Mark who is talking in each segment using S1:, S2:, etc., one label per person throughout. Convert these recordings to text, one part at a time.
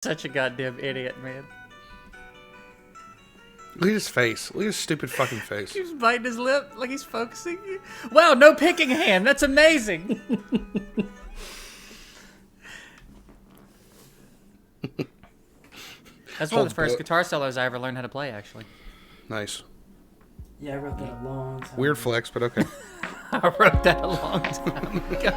S1: Such a goddamn idiot, man.
S2: Look at his face. Look at his stupid fucking face.
S1: He's biting his lip like he's focusing. Wow, no picking hand. That's amazing. That's one of the first guitar solos I ever learned how to play, actually.
S2: Nice.
S3: Yeah, I wrote that a long time
S2: Weird
S3: ago.
S2: flex, but okay.
S1: I wrote that a long time ago.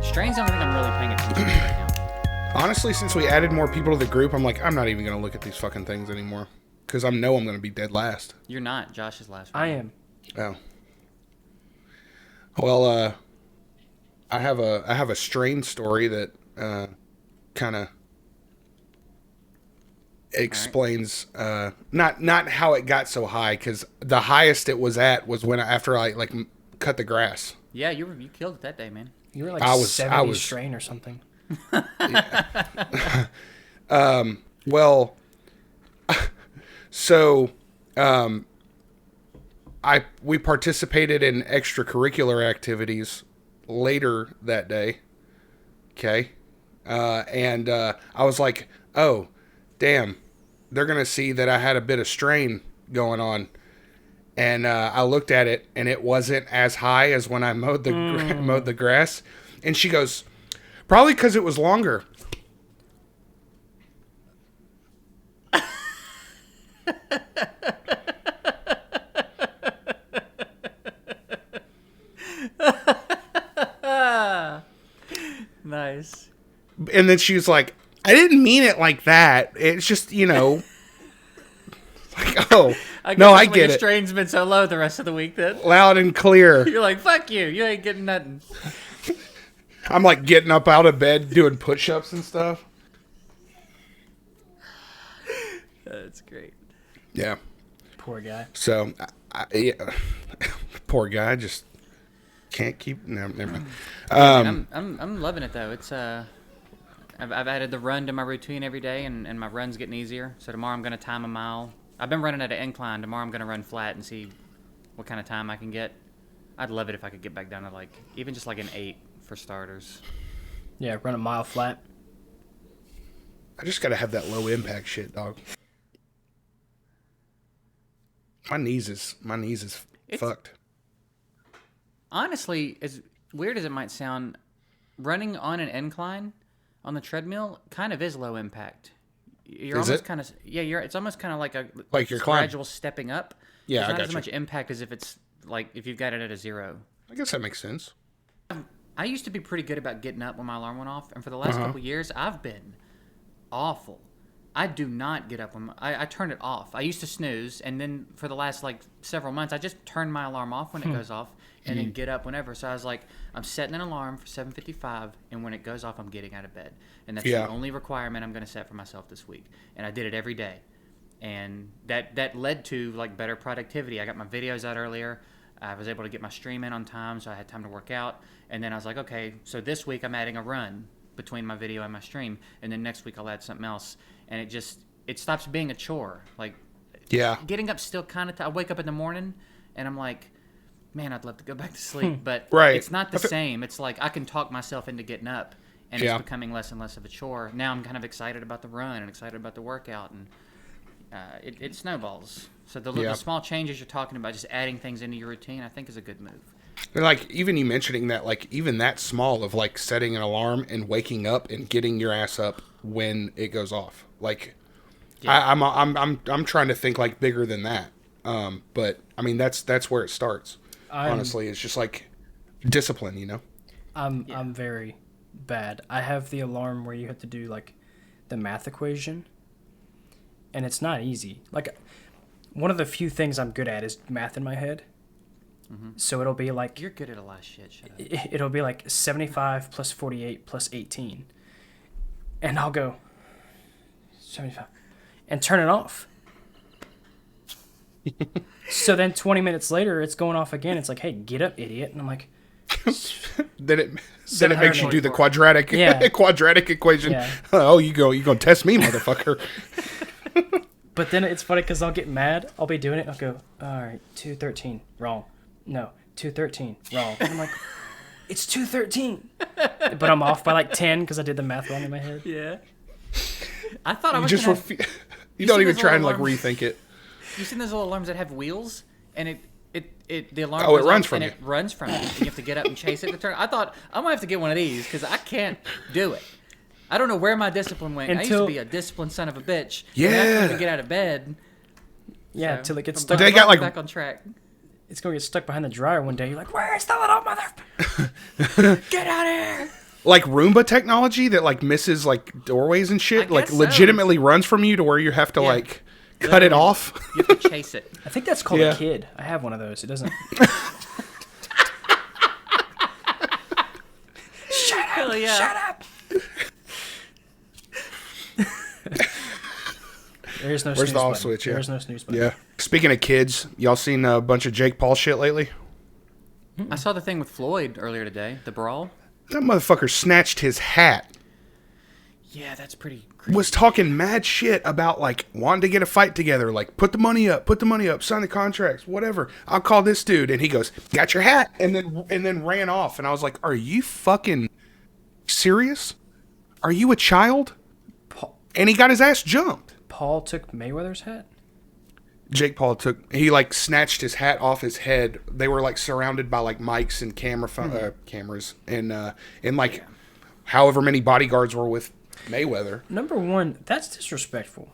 S1: Strain's the only thing I'm really paying attention to right now.
S2: Honestly, since we added more people to the group, I'm like, I'm not even going to look at these fucking things anymore. Because I know I'm going to be dead last.
S1: You're not. Josh is last one.
S3: I am.
S2: Oh. Well, I have a strain story that kind of explains not how it got so high, because the highest it was at was when after I cut the grass.
S1: Yeah, you killed it that day, man.
S3: You were like
S2: I was
S3: 70 strain or something.
S2: Well, so we participated in extracurricular activities later that day. Okay. And I was like, oh, damn, they're going to see that I had a bit of strain going on. And I looked at it, and it wasn't as high as when I mowed the grass. And she goes, probably because it was longer.
S1: Nice.
S2: And then she was like, I didn't mean it like that. It's just, like, oh, I get
S1: your
S2: it.
S1: strain's been so low the rest of the week that
S2: Loud and clear.
S1: you're like, fuck you. You ain't getting nothing.
S2: I'm like getting up out of bed, doing push-ups and stuff.
S1: That's great.
S2: Yeah.
S3: Poor guy.
S2: So, yeah. Poor guy, just can't keep. No, never mind.
S1: I'm loving it though. It's I've added the run to my routine every day, and my run's getting easier. So tomorrow I'm gonna time a mile. I've been running at an incline. Tomorrow I'm gonna run flat and see what kind of time I can get. I'd love it if I could get back down to even just an 8 for starters.
S3: Yeah, run a mile flat.
S2: I just gotta have that low impact shit, dog. My knees is fucked.
S1: Honestly, as weird as it might sound, running on an incline on the treadmill kind of is low impact. You're
S2: Is
S1: almost
S2: it?
S1: kind of it's almost kind of like a
S2: Like your climb.
S1: gradual stepping up.
S2: Yeah,
S1: There's
S2: I
S1: not
S2: got
S1: as
S2: you.
S1: much impact as if it's if you've got it at a 0.
S2: I guess that makes sense.
S1: I used to be pretty good about getting up when my alarm went off, and for the last couple years, I've been awful. I do not get up when I turn it off. I used to snooze, and then for the last several months, I just turn my alarm off when it goes off, and then get up whenever. So I was like, I'm setting an alarm for 7:55, and when it goes off, I'm getting out of bed, and that's the only requirement I'm going to set for myself this week. And I did it every day, and that led to better productivity. I got my videos out earlier. I was able to get my stream in on time, so I had time to work out. And then I was like, okay, so this week I'm adding a run between my video and my stream, and then next week I'll add something else. And it stops being a chore. Getting up still kind of. I wake up in the morning, and I'm like, man, I'd love to go back to sleep, but it's not the same. It's like I can talk myself into getting up, and it's becoming less and less of a chore. Now I'm kind of excited about the run and excited about the workout, and it snowballs. So the small changes you're talking about, just adding things into your routine, I think is a good move.
S2: And even you mentioning that, even that small of setting an alarm and waking up and getting your ass up when it goes off. I'm trying to think bigger than that. But I mean that's where it starts. Honestly, it's just discipline,
S3: I'm very bad. I have the alarm where you have to do the math equation, and it's not easy. One of the few things I'm good at is math in my head. Mm-hmm. So it'll be
S1: you're good at a lot of shit. Shut up.
S3: It'll be 75 plus 48 plus 18, and I'll go 75 and turn it off. So then 20 minutes later, it's going off again. It's like, hey, get up, idiot! And I'm like,
S2: then it makes you do the quadratic equation.
S3: Yeah.
S2: Oh, you gonna test me, motherfucker.
S3: But then it's funny because I'll get mad. I'll be doing it. I'll go, all right, 213, wrong. No, 213, wrong. And I'm like, it's 213. But I'm off by like 10 because I did the math wrong in my head.
S1: Yeah. I thought I
S2: You
S1: was
S2: just
S1: gonna
S2: you don't
S1: see
S2: even
S1: those
S2: try and
S1: little
S2: like
S1: alarms?
S2: rethink it.
S1: You seen those little alarms that have wheels, and the alarm
S2: Oh, it
S1: goes
S2: runs
S1: off
S2: from
S1: and
S2: you.
S1: it runs from you. And you have to get up and chase it to turn. I thought I'm gonna have to get one of these because I can't do it. I don't know where my discipline went. I used to be a disciplined son of a bitch. And I couldn't even get out of bed.
S3: Yeah,
S1: So,
S3: until it gets
S1: I'm
S3: stuck.
S2: They got, like-
S1: back on track.
S3: It's going to get stuck behind the dryer one day. You're like, where's the little mother?
S1: Get out of here!
S2: Like Roomba technology that like misses like doorways and shit,
S1: I
S2: like
S1: guess so.
S2: legitimately runs from you to where you have to
S1: Yeah.
S2: like cut it
S1: Literally.
S2: off.
S1: You have to chase it.
S3: I think that's called
S2: Yeah.
S3: a kid. I have one of those. It doesn't.
S1: Hell yeah.
S3: Shut up! There's no
S2: Where's
S3: snooze
S2: the off
S3: button.
S2: switch? Yeah.
S3: There's no snooze button.
S2: Yeah. Speaking of kids, y'all seen a bunch of Jake Paul shit lately?
S1: I saw the thing with Floyd earlier today. The brawl.
S2: That motherfucker snatched his hat.
S1: Yeah, that's pretty creepy.
S2: Was talking mad shit about like wanting to get a fight together, like put the money up, sign the contracts, whatever. I'll call this dude, and he goes, "Got your hat," and then ran off. And I was like, "Are you fucking serious? Are you a child?" And he got his ass jumped.
S3: Paul took Mayweather's hat?
S2: Jake Paul he like snatched his hat off his head. They were like surrounded by like mics and cameras and like however many bodyguards were with Mayweather.
S3: Number one, that's disrespectful.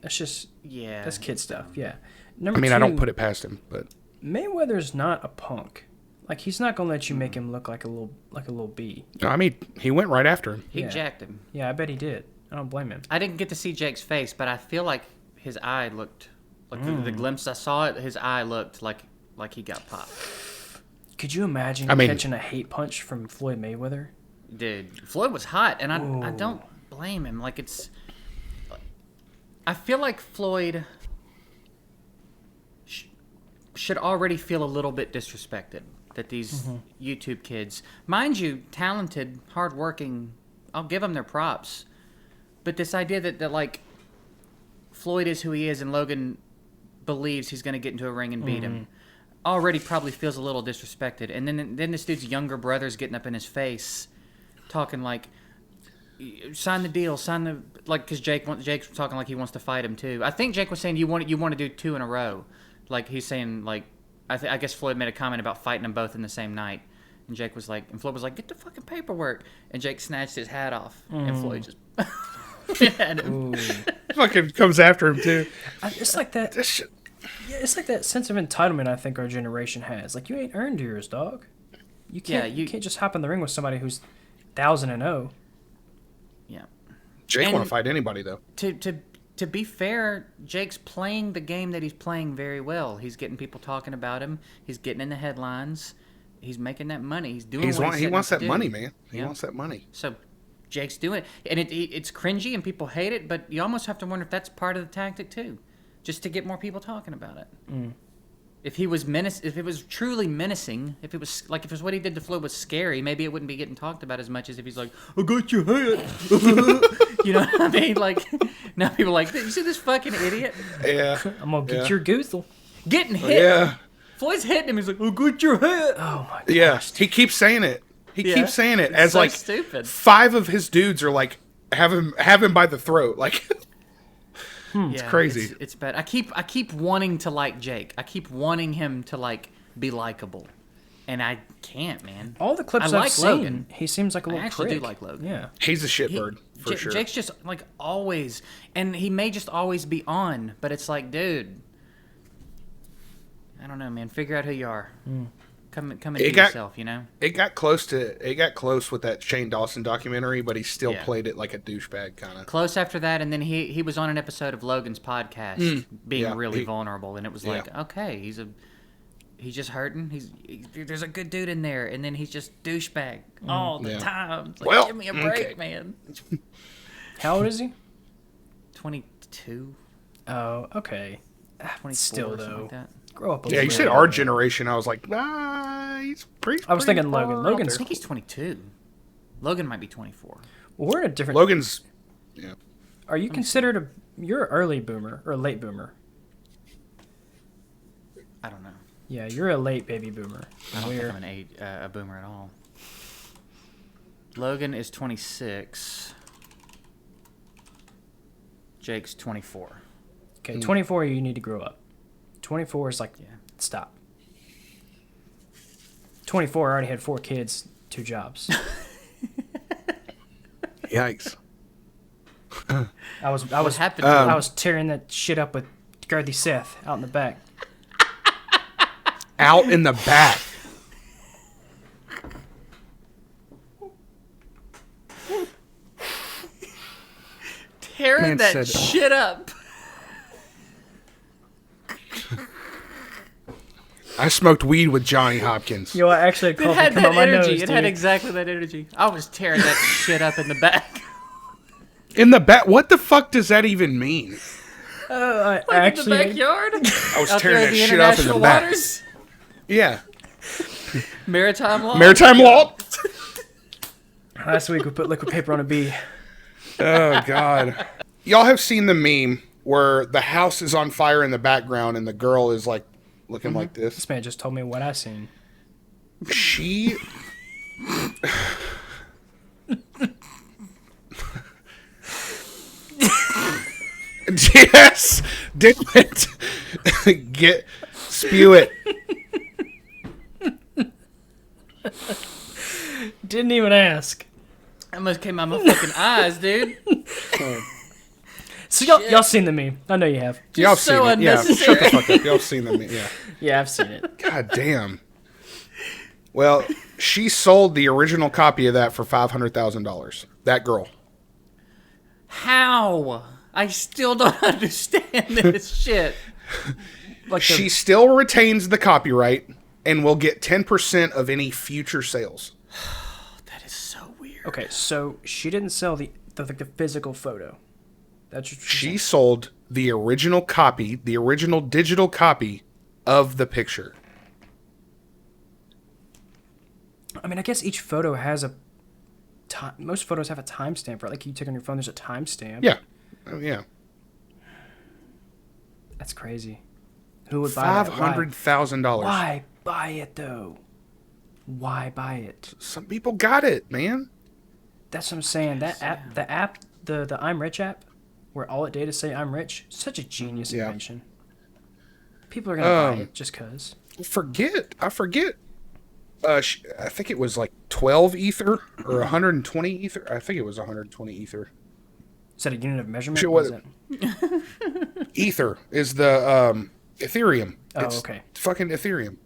S3: That's just that's kid stuff. Yeah. Number
S2: I mean,
S3: two,
S2: I don't put it past him, but
S3: Mayweather's not a punk. Like he's not gonna let you make him look like a little bee.
S2: no, I mean, he went right after him.
S1: He
S3: Yeah.
S1: jacked him.
S3: Yeah, I bet he did. I don't blame him.
S1: I didn't get to see Jake's face, but I feel like his eye looked like the glimpse I saw it. His eye looked like he got popped.
S3: Could you imagine
S2: I mean-
S3: catching a hate punch from Floyd Mayweather?
S1: Dude, Floyd was hot, and I don't blame him. Like I feel like Floyd should already feel a little bit disrespected that these YouTube kids, mind you, talented, hardworking, I'll give them their props, but this idea that like Floyd is who he is and Logan believes he's going to get into a ring and beat him already probably feels a little disrespected. And then this dude's younger brother's getting up in his face talking like, sign the deal, because Jake's talking like he wants to fight him too. I think Jake was saying you want to do 2 in a row. Like he's saying like, I guess Floyd made a comment about fighting them both in the same night. And Floyd was like, get the fucking paperwork. And Jake snatched his hat off. And Floyd just had him.
S2: Fucking comes after him too.
S3: It's like that.
S2: This shit.
S3: Yeah, it's like that sense of entitlement I think our generation has. Like you ain't earned yours, dog. You can't. You can't just hop in the ring with somebody who's 1,000-0.
S1: Yeah.
S2: Jake
S1: And-
S2: want to fight anybody though.
S1: To be fair, Jake's playing the game that he's playing very well. He's getting people talking about him. He's getting in the headlines. He's making that money. He's doing what
S2: He wants
S1: set out
S2: that
S1: to
S2: money,
S1: do.
S2: man. He
S1: Yeah.
S2: wants that money.
S1: So Jake's doing it. And it's cringy and people hate it, but you almost have to wonder if that's part of the tactic too. Just to get more people talking about it. If he was if it was truly menacing, if it was what he did to Floyd was scary, maybe it wouldn't be getting talked about as much as if he's like, I got your hat. You know what I mean? Like, now people are like, you see this fucking idiot?
S2: Yeah.
S3: I'm gonna get
S2: Yeah.
S3: your goosel.
S1: Getting hit.
S2: Yeah.
S1: Floyd's hitting him. He's like, I got your hat.
S3: Oh my god.
S2: Yeah. He keeps saying it. He
S1: Yeah.
S2: keeps saying it
S1: It's
S2: as
S1: so
S2: like
S1: stupid.
S2: 5 of his dudes are like have him by the throat. Like it's crazy.
S1: It's bad. I keep wanting to like Jake. I keep wanting him to like be likable, and I can't, man.
S3: All the clips
S1: I
S3: I've
S1: like
S3: seen,
S1: Logan.
S3: he seems like a
S1: I
S3: little
S1: actually
S3: prick.
S1: do like Logan.
S3: Yeah.
S2: He's a shitbird for sure.
S1: Jake's just like always, and he may just always be on, but it's like, dude, I don't know, man. Figure out who you are. Come into yourself, you know.
S2: It got close with that Shane Dawson documentary, but he still
S1: Yeah.
S2: played it like a douchebag kind of.
S1: Close after that, and then he was on an episode of Logan's podcast, being
S2: Yeah,
S1: really vulnerable, and it was
S2: yeah.
S1: like, okay, he's just hurting. There's a good dude in there, and then he's just douchebag all the
S2: Yeah.
S1: time. It's like,
S2: Well,
S1: give me a break,
S2: okay.
S1: man.
S3: How old is he?
S1: 22,
S3: Oh, okay.
S1: 24,
S3: Still
S1: something
S3: though,
S1: like that.
S3: grow up a
S2: Yeah,
S3: little
S2: you
S3: bit.
S2: said our generation. I was like, he's pretty.
S3: I was
S2: pretty
S3: thinking Logan.
S2: far out
S3: Logan's-
S1: I think he's 22. Logan might be 24.
S3: Well, we're in a different.
S2: Logan's. Yeah.
S3: Are you considered you're an early boomer or a late boomer?
S1: I don't know.
S3: Yeah, you're a late baby boomer.
S1: I don't think I'm a boomer at all. Logan is 26. Jake's 24.
S3: Okay, 24, you need to grow up. 24 is like, stop. 24, I already had 4 kids, 2 jobs.
S2: Yikes.
S3: I was
S1: happened?
S3: I was tearing that shit up with Garthy Seth out in the back.
S2: Out in the back.
S1: Tearing that shit up.
S2: I smoked weed with Johnny Hopkins.
S3: Yo, I actually
S1: It
S3: called
S1: had
S3: come
S1: that
S3: out my
S1: energy.
S3: nose,
S1: It
S3: dude.
S1: had exactly that energy. I was tearing that shit up in the back.
S2: In the back? What the fuck does that even mean?
S3: I
S1: Like
S3: actually,
S1: in the backyard?
S2: I was
S1: Out
S2: tearing
S1: there
S2: that
S1: in the
S2: shit up in the
S1: international
S2: back.
S1: waters?
S2: Yeah.
S1: Maritime law?
S2: Maritime law?
S3: last week we put liquid paper on a bee.
S2: Oh, God. Y'all have seen the meme where the house is on fire in the background and the girl is like looking like this.
S3: This man just told me what I seen.
S2: She... Yes! Do it! Spew it.
S3: Didn't even ask.
S1: That must came out my fucking eyes, dude.
S3: So y'all seen the meme? I know you have.
S2: Y'all
S1: so
S2: seen it. Yeah,
S1: unnecessary.
S2: shut the fuck up. Y'all seen the meme. Yeah.
S3: Yeah, I've seen it.
S2: God damn. Well, she sold the original copy of that for $500,000. That girl.
S1: How? I still don't understand this shit.
S3: Like
S2: She still retains the copyright and will get 10% of any future sales.
S1: That is so weird.
S3: Okay, so she didn't sell the physical photo. That's what
S2: She sold the original copy, the original digital copy of the picture.
S3: I mean, I guess each photo has a time. Most photos have a timestamp, right? Like you take on your phone, there's a timestamp.
S2: Yeah. Oh, yeah.
S3: That's crazy. Who would buy that?
S2: $500,000.
S3: Why buy it though? Why buy it?
S2: Some people got it, man.
S3: That's what I'm saying. That app, the I'm Rich app, where all it did is say I'm rich, such a genius invention. People are gonna buy it just cause.
S2: I forget. I think it was like 12 ether or 120 ether. I think it was 120 ether.
S3: Is that a unit of measurement?
S2: Sure,
S3: What is
S2: what-
S3: it?
S2: Ether is the Ethereum.
S3: Oh,
S2: It's
S3: okay.
S2: fucking Ethereum.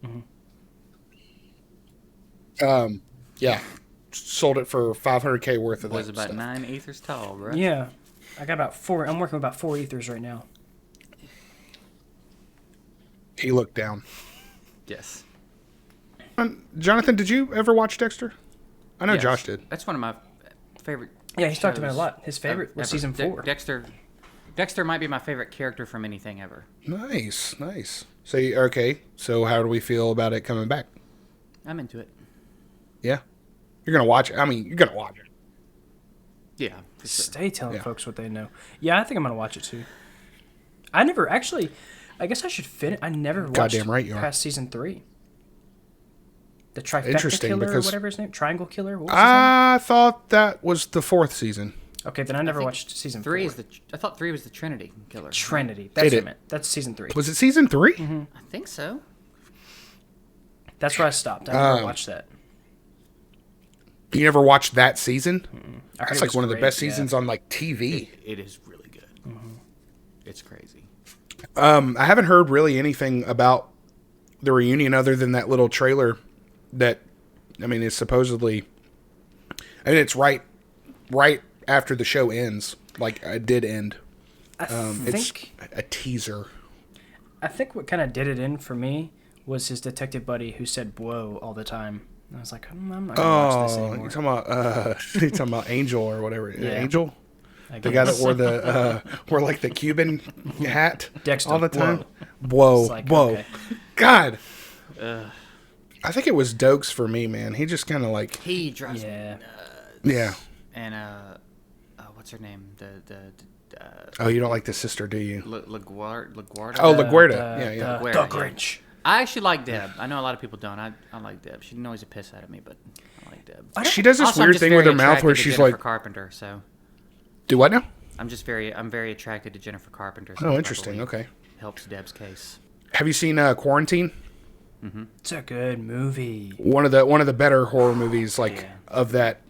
S2: Yeah. Sold it for $500K worth of
S1: Was
S2: that
S1: about
S2: stuff.
S1: 9 ethers tall, bro.
S3: Yeah, I got about 4. I'm working with about 4 ethers right now.
S2: He looked down.
S1: Yes.
S2: Jonathan, did you ever watch Dexter? I know
S1: Yes.
S2: Josh did.
S1: That's one of my favorite.
S3: Yeah, he's talked about it a
S1: shows
S3: lot. His favorite was
S1: ever.
S3: season 4.
S1: Dexter might be my favorite character from anything ever.
S2: Nice. So, okay. So how do we feel about it coming back?
S1: I'm into it.
S2: Yeah. You're going to watch it. I mean, you're going to watch it.
S1: Yeah. For sure.
S3: Stay telling
S2: Yeah.
S3: folks what they know. Yeah, I think I'm gonna watch it too. I never actually. I guess I should fit it. I never watched
S2: Goddamn right you are.
S3: past season 3. The trifecta
S2: Interesting,
S3: killer or
S2: because-
S3: whatever his name, triangle killer. What was his name?
S2: I thought that was the 4th season.
S3: Okay, then I never
S1: think
S3: watched season
S1: 3
S3: 4.
S1: is I thought 3 was the Trinity killer.
S3: Trinity. That's what
S2: did.
S3: I meant. That's season 3.
S2: Was it season 3?
S1: I think so.
S3: That's where I stopped. I never watched that.
S2: You never watched that season?
S3: I heard
S2: That's
S3: it
S2: like
S3: was
S2: one of the
S3: great,
S2: best
S3: yeah.
S2: seasons on like TV.
S1: It is really good. It's crazy.
S2: I haven't heard really anything about the reunion other than that little trailer that, I mean, is supposedly, I mean, it's right after the show ends. Like, it did end.
S3: I
S2: It's
S3: think
S2: a teaser.
S3: what kind of did it in for me was his detective buddy who said "whoa" all the time. And I was like, I'm not gonna watch this
S2: Oh,
S3: anymore.
S2: you're talking about Angel or whatever.
S3: Yeah.
S2: Angel?
S3: I
S2: The guy that
S3: guess.
S2: wore like the Cuban hat
S3: Dexter,
S2: all the time?
S3: It's
S2: Whoa.
S3: like,
S2: Whoa.
S3: okay.
S2: God. I think it was Dokes for me, man. He just kind of like,
S1: He drives me
S3: Yeah.
S2: yeah.
S1: and what's her name?
S2: Oh, you don't like the sister, do you?
S1: LaGuardia.
S2: Oh, LaGuardia.
S3: The
S2: Yeah.
S1: Guerra,
S3: the
S1: yeah.
S3: Grinch.
S1: I actually like Deb. I know a lot of people don't. I like Deb. She annoys the piss out of me, but I like Deb.
S2: She does this
S1: Also, I'm
S2: weird
S1: just
S2: thing with her
S1: very
S2: mouth where
S1: attracted to
S2: she's
S1: Jennifer
S2: like,
S1: Carpenter. So
S2: do what now?
S1: I'm very attracted to Jennifer Carpenter. So
S2: Oh,
S1: that
S2: interesting.
S1: probably
S2: Okay.
S1: helps Deb's case.
S2: Have you seen Quarantine?
S3: It's a good movie.
S2: One of the better horror movies
S1: Yeah.
S2: of that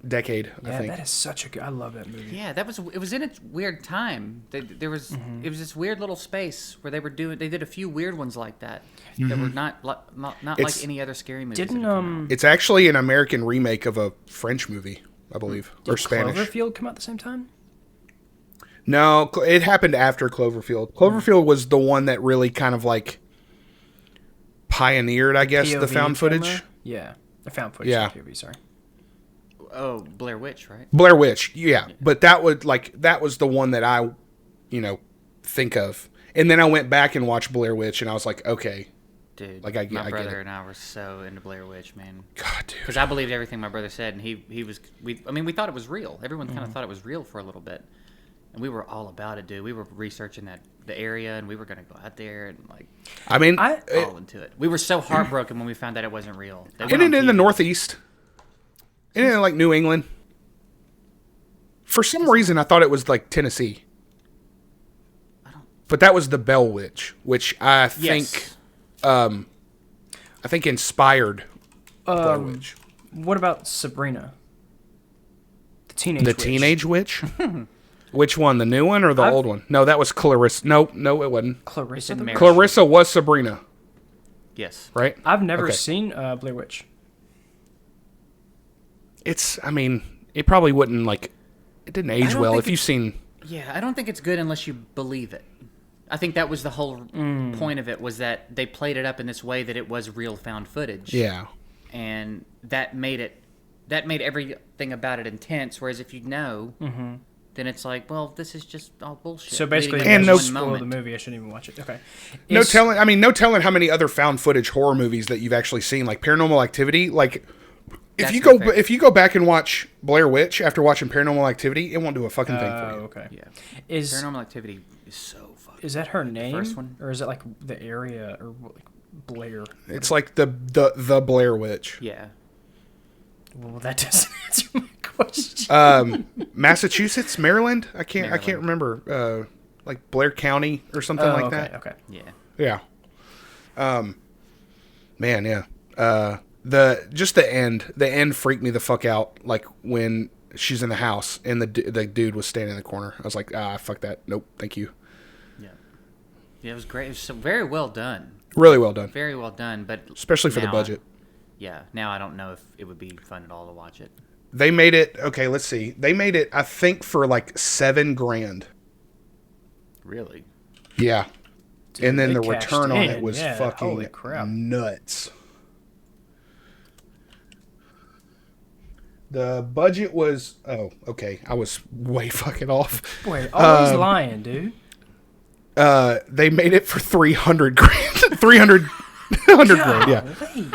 S2: decade. I
S3: Yeah,
S2: think.
S3: that is such a good. I love that movie.
S1: Yeah, it was in its weird time. There was it was this weird little space where they did a few weird ones like that that were not like
S2: It's-
S1: any other scary movies.
S3: Didn't
S1: that have come out.
S2: It's actually an American remake of a French movie, I believe, or
S3: Did
S2: Spanish.
S3: Cloverfield come out at the same time?
S2: No, it happened after Cloverfield. Cloverfield was the one that really kind of pioneered, I guess, the
S3: POV
S2: found footage.
S3: camera? Yeah, the found footage.
S2: Yeah.
S3: POV, sorry.
S1: Oh, Blair Witch, right?
S2: Blair Witch, yeah. But that was the one that I, think of. And then I went back and watched Blair Witch, and I was like, okay,
S1: Dude,
S2: I
S1: my
S2: get
S1: brother
S2: it.
S1: and I were so into Blair Witch, man.
S2: God, dude.
S1: Because I believed everything my brother said, and he was. We thought it was real. Everyone kind of thought it was real for a little bit, and we were all about it, dude. We were researching the area, and we were gonna go out there and
S2: I mean,
S1: all into it. We were so heartbroken when we found out it wasn't real. They went
S2: isn't
S1: on
S2: it in the
S1: TV.
S2: Northeast? Isn't it like New England? For some reason, I thought it was Tennessee. But that was the Bell Witch, which I think,
S1: Yes.
S2: inspired Blair
S3: Um,
S2: Witch.
S3: What about Sabrina? The teenage.
S2: The
S3: witch.
S2: Teenage Witch? Which one? The new one or the old one? No, that was Clarissa. No, it wasn't.
S3: Clarissa.
S1: It's
S3: the
S1: in
S3: Witch?
S1: Mary-
S2: Clarissa was Sabrina,
S1: Yes.
S2: right?
S3: I've never
S2: Okay.
S3: seen Blair Witch.
S2: It probably wouldn't it didn't age
S1: don't
S2: well
S1: think
S2: if you've seen.
S1: Yeah, I don't think it's good unless you believe it. I think that was the whole point of it, was that they played it up in this way that it was real found footage.
S2: Yeah.
S1: And that made everything about it intense. Whereas if you know, then it's like, well, this is just all bullshit.
S3: So basically,
S1: leading up
S2: And
S1: to
S2: no
S1: one
S3: spoil the
S1: moment.
S3: movie. I shouldn't even watch it. Okay.
S2: No
S3: Is-
S2: telling how many other found footage horror movies that you've actually seen, like Paranormal Activity.
S1: That's
S2: If you go back and watch Blair Witch after watching Paranormal Activity, it won't do a fucking thing for you.
S3: Okay.
S1: Yeah.
S3: Is
S1: Paranormal Activity is so fucking.
S3: is that her name,
S1: first one?
S3: or is it the area, or Blair?
S2: It's like the Blair Witch.
S1: Yeah.
S3: Well, that doesn't answer my question.
S2: Massachusetts, Maryland. I can't
S1: Maryland.
S2: remember. Like Blair County or something like
S3: okay,
S2: that.
S3: Okay.
S1: Yeah.
S2: Yeah. Man, yeah. The end freaked me the fuck out. Like when she's in the house and the dude was standing in the corner. I was like, fuck that. Nope, thank you.
S1: Yeah. Yeah, it was great. It was so very well done.
S2: Really well done,
S1: Very well done, but
S2: especially for the
S1: now
S2: budget.
S1: now I don't know if it would be fun at all to watch it.
S2: They made it. Okay, let's see. They made it, I think, for $7,000.
S1: Really?
S2: Yeah. And then
S3: they
S2: the
S3: cashed
S2: return on
S3: in,
S2: it was
S3: yeah,
S2: fucking
S3: holy crap.
S2: nuts. The budget was okay. I was way fucking off.
S3: Wait, always lying, dude.
S2: They made it for 300 grand. 300 grand, yeah.
S3: Golly.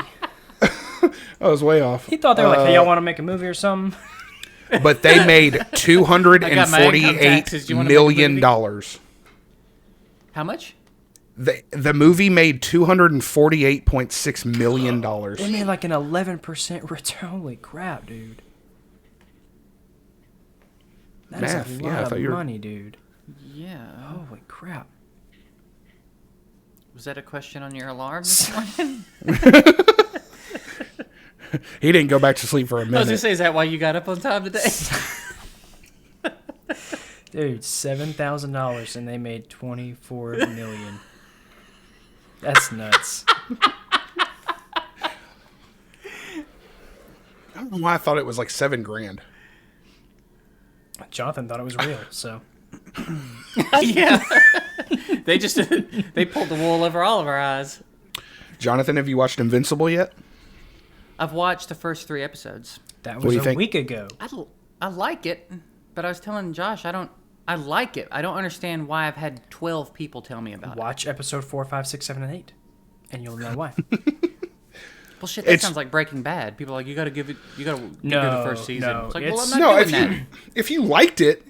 S2: I was way off.
S3: He thought they were like, "Hey, y'all want to make a movie or something?"
S2: But they made
S1: I got my income taxes.
S2: $248
S1: Do you wanna make a
S2: million
S1: movie?
S2: dollars.
S1: How much?
S2: The movie made $248.6 million.
S3: They made like an 11% return. Holy crap, dude! That's
S2: Math,
S3: a
S2: yeah, I
S3: lot
S2: thought
S3: of
S2: you were-
S3: money, dude.
S1: Yeah.
S3: Holy crap!
S1: Was that a question on your alarm this morning?
S2: He didn't go back to sleep for a
S1: I was gonna
S2: minute.
S1: say, is that why you got up on time today?
S3: Dude, $7,000 and they made $24 million. That's nuts.
S2: I don't know why I thought it was like $7,000.
S3: Jonathan thought it was real, so
S1: Yeah. They pulled the wool over all of our eyes.
S2: Jonathan, have you watched Invincible yet?
S1: I've watched the first 3 episodes.
S3: that
S2: do
S3: was
S2: you
S3: a
S2: think?
S3: week ago.
S1: I like it, but I was telling Josh I like it. I don't understand why I've had 12 people tell me about it.
S3: Watch episode 4, 5, 6, 7, and 8, and you'll know why.
S1: Well, shit, that
S2: It's-
S1: sounds like Breaking Bad. People are like, you gotta give the
S3: No,
S1: first season.
S3: no,
S1: It's like,
S3: it's-
S1: well, I'm
S2: No,
S1: not
S2: if
S1: doing
S2: you liked it,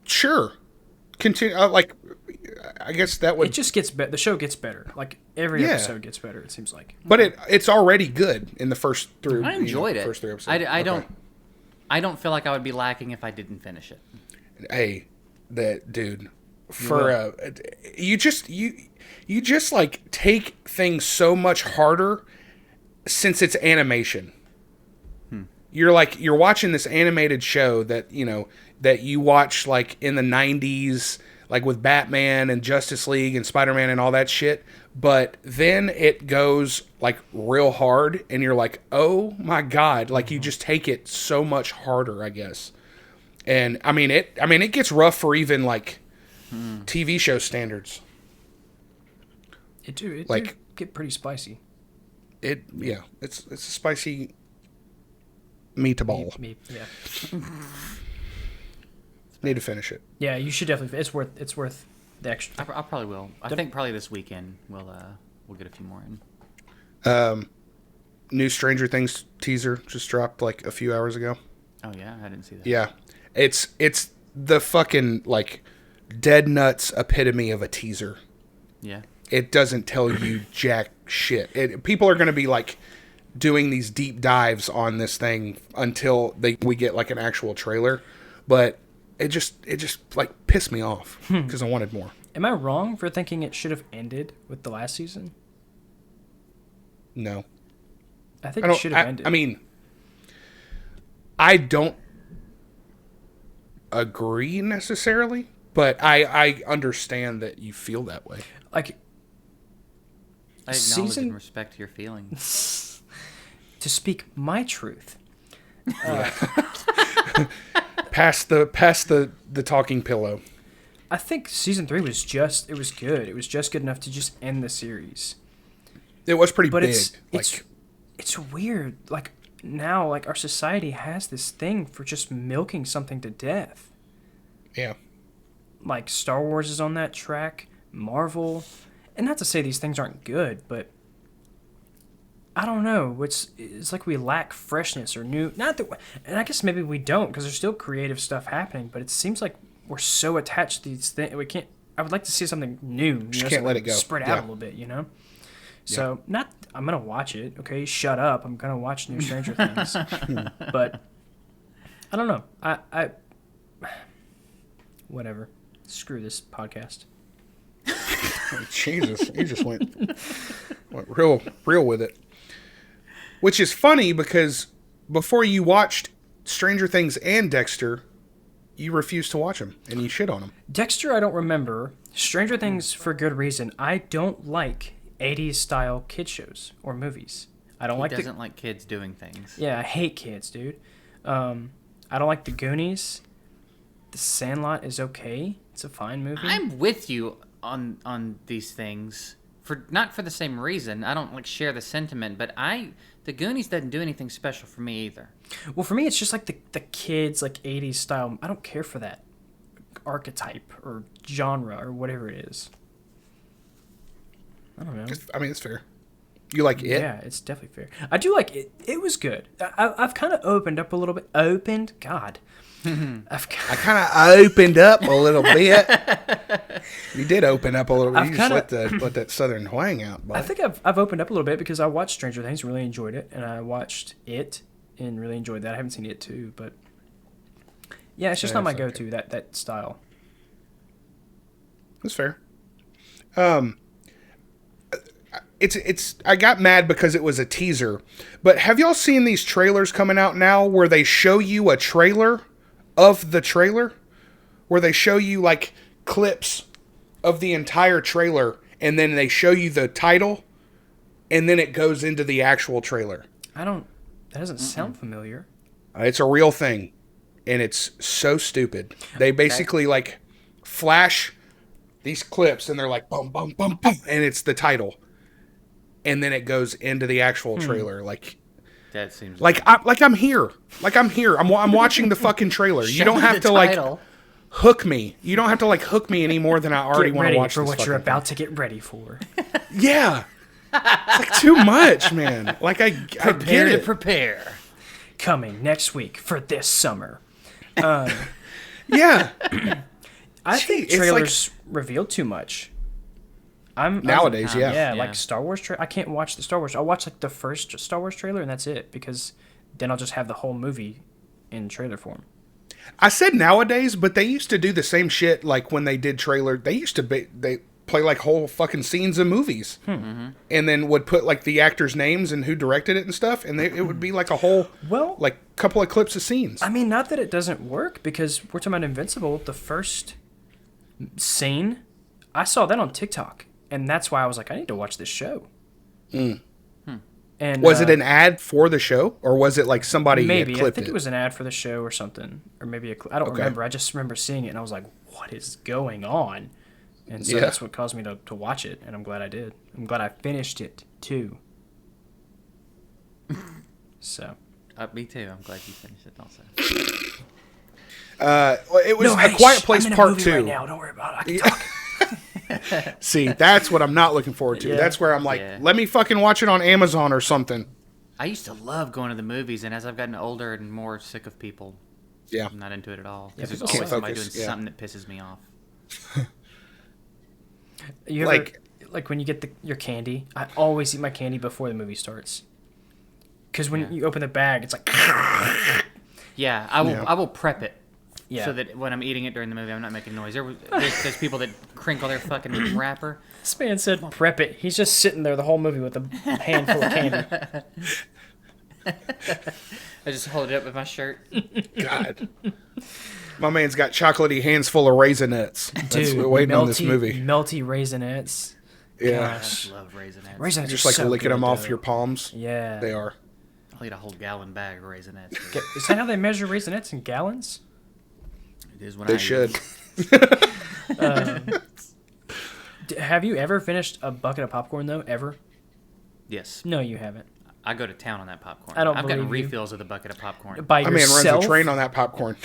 S2: sure, continue. I guess that would.
S3: It just gets better. The show gets better. Like every episode gets better. It seems like.
S2: But it's already good in the first three.
S1: I enjoyed it.
S2: First 3 episodes.
S1: I don't feel like I would be lacking if I didn't finish it.
S2: Hey, that dude. For you just like take things so much harder since it's animation. You're watching this animated show that that you watch like in the 90s, like with Batman and Justice League and Spider-Man and all that shit, but then it goes like real hard and you're like, oh my god, like you just take it so much harder, I guess. And I mean it gets rough for even like TV show standards.
S3: It do get pretty spicy.
S2: It's a spicy meatball.
S3: Yeah.
S2: Need to finish it.
S3: Yeah, you should definitely. It's worth the extra.
S1: I probably will. I think probably this weekend we'll get a few more in.
S2: New Stranger Things teaser just dropped like a few hours ago.
S1: Oh yeah, I didn't see that.
S2: Yeah, it's the fucking like dead nuts epitome of a teaser.
S1: Yeah.
S2: It doesn't tell you jack shit. People are going to be like doing these deep dives on this thing until we get like an actual trailer, but it just like pissed me off because I wanted more.
S3: Am I wrong for thinking it should have ended with the last season?
S2: No.
S3: I think it should have ended.
S2: I mean, I don't agree necessarily, but I understand that you feel that way.
S3: Like,
S1: I acknowledge and respect your feelings.
S3: To speak my truth.
S2: Pass the talking pillow.
S3: I think season 3 was good. It was just good enough to just end the series.
S2: It was pretty
S3: but
S2: big.
S3: It's weird. Like now, like our society has this thing for just milking something to death.
S2: Yeah.
S3: Like Star Wars is on that track, Marvel, and not to say these things aren't good, but I don't know. It's like we lack freshness or new. Not that, and I guess maybe we don't because there's still creative stuff happening. But it seems like we're so attached to these things. We can't. I would like to see something new.
S2: Just can't let it go.
S3: Spread out a little bit, So I'm gonna watch it. Okay, shut up. I'm gonna watch new Stranger Things. But I don't know. I whatever. Screw this podcast.
S2: Jesus, you just went real with it. Which is funny because before you watched Stranger Things and Dexter, you refused to watch them and you shit on them.
S3: Dexter, I don't remember. Stranger Things, for good reason. I don't like 80s style kid shows or movies. I don't
S1: doesn't like kids doing things.
S3: Yeah, I hate kids, dude. I don't like The Goonies. The Sandlot is okay. It's a fine movie.
S1: I'm with you on these things not for the same reason. I don't share the sentiment, but The Goonies doesn't do anything special for me either.
S3: Well, for me, it's just like the kids 80s style. I don't care for that archetype or genre or whatever it is. I don't know.
S2: It's fair. You like it?
S3: Yeah, it's definitely fair. I do like it. It was good. I've kind of opened up a little bit. God.
S2: I kind of opened up a little bit. You did open up a little bit. You just let that southern twang out. Bud.
S3: I think I've opened up a little bit because I watched Stranger Things, really enjoyed it, and I watched It and really enjoyed that. I haven't seen It too, but yeah, it's just not my go-to that style.
S2: That's fair. It's I got mad because it was a teaser, but have y'all seen these trailers coming out now where they show you a trailer of the trailer, where they show you clips of the entire trailer and then they show you the title and then it goes into the actual trailer?
S3: That doesn't sound familiar.
S2: It's a real thing and it's so stupid. They basically flash these clips and they're like boom boom boom boom and it's the title. And then it goes into the actual trailer,
S1: that seems
S2: I'm here, I'm watching the fucking trailer. You don't have to hook me. You don't have to hook me any more than I already want to watch.
S3: For what you're about to get ready for.
S2: Yeah, it's too much, man. I get it.
S1: Prepare.
S3: Coming next week for this summer.
S2: Yeah.
S3: I think
S2: it's
S3: trailers reveal too much.
S2: Nowadays, yeah.
S3: Yeah, like Star Wars. I can't watch the Star Wars. I'll watch like the first Star Wars trailer and that's it, because then I'll just have the whole movie in trailer form.
S2: I said nowadays, but they used to do the same shit. Like when they did trailer, they used to they play like whole fucking scenes of movies, and then would put like the actors' names and who directed it and stuff, and it would be like a whole like couple of clips of scenes.
S3: I mean, not that it doesn't work, because we're talking about Invincible. The first scene, I saw that on TikTok, and that's why I was like, I need to watch this show. And
S2: was it an ad for the show, or was it like somebody
S3: maybe
S2: had clipped
S3: I think it was an ad for the show or something, or maybe I don't remember. I just remember seeing it, and I was like, what is going on? And so that's what caused me to watch it, and I'm glad I did. I'm glad I finished it too. So
S1: me too. I'm glad you finished it also.
S2: It was A Quiet Place
S3: I'm in
S2: Part
S3: a movie
S2: 2.
S3: right now. Don't worry about it. I can talk.
S2: See, that's what I'm not looking forward to.
S3: Yeah.
S2: That's where I'm like, let me fucking watch it on Amazon or something.
S1: I used to love going to the movies, and as I've gotten older and more sick of people, I'm not into it at all. Because there's always somebody doing something that pisses me off.
S3: You ever, like when you get your candy, I always eat my candy before the movie starts. Because when you open the bag, it's like...
S1: Yeah, I will prep it.
S3: Yeah.
S1: So that when I'm eating it during the movie, I'm not making noise. There's people that crinkle their fucking wrapper.
S3: This man said prep it. He's just sitting there the whole movie with a handful of candy.
S1: I just hold it up with my shirt.
S2: God. My man's got chocolatey hands full of Raisinets.
S3: Dude,
S2: waiting on this movie.
S3: Melty Raisinets.
S2: Yeah.
S1: I love Raisinets.
S3: Raisinets
S2: Just
S3: are
S2: like
S3: so
S2: licking
S3: good,
S2: them off
S3: though.
S2: your palms.
S3: Yeah.
S2: They are.
S1: I'll eat a whole gallon bag of Raisinets.
S3: Is that how they measure Raisinets in gallons?
S1: It is when
S2: They
S1: I
S2: should.
S3: Have you ever finished a bucket of popcorn, though? Ever?
S1: Yes.
S3: No, you haven't.
S1: I go to town on that popcorn.
S3: I don't
S1: I've
S3: believe
S1: gotten
S3: you.
S1: refills of the bucket of popcorn.
S3: By
S2: My man
S3: yourself?
S2: runs a train on that popcorn.